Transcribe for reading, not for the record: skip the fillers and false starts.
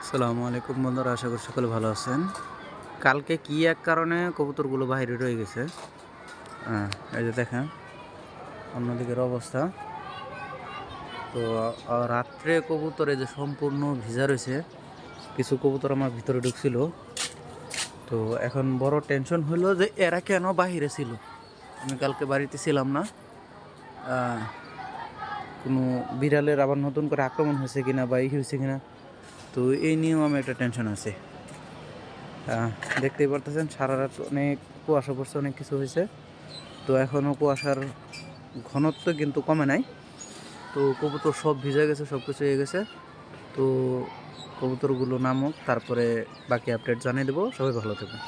আসসালামু আলাইকুম বন্ধুরা, আশা করি সকলে ভালো আছেন। কালকে কি এক কারণে কবুতরগুলো বাইরে রয়ে গেছে। এই যে দেখেন অন্যদিকের অবস্থা। তো রাত্রে কবুতরে যে সম্পূর্ণ ভিজা রয়েছে, কিছু কবুতর আমার ভিতরে ঢুকছিল। তো এখন বড় টেনশন হলো যে এরা কেন বাহিরে ছিল। আমি কালকে বাড়িতে ছিলাম না। আহ, কোনো বিড়ালের আবার নতুন করে আক্রমণ হয়েছে কিনা বা এই হয়েছে কিনা, তো এই নিয়েও আমি একটা টেনশন আছে। দেখতেই পারতেছেন সারা রাত অনেক কুয়াশা পড়ছে, অনেক কিছু হয়েছে। তো এখনও কুয়াশার ঘনত্ব কিন্তু কমে নাই। তো কবুতর সব ভিজে গেছে, সব কিছু হয়ে গেছে। তো কবুতরগুলো নামুক, তারপরে বাকি আপডেট জানিয়ে দেবো। সবাই ভালো থাকবেন।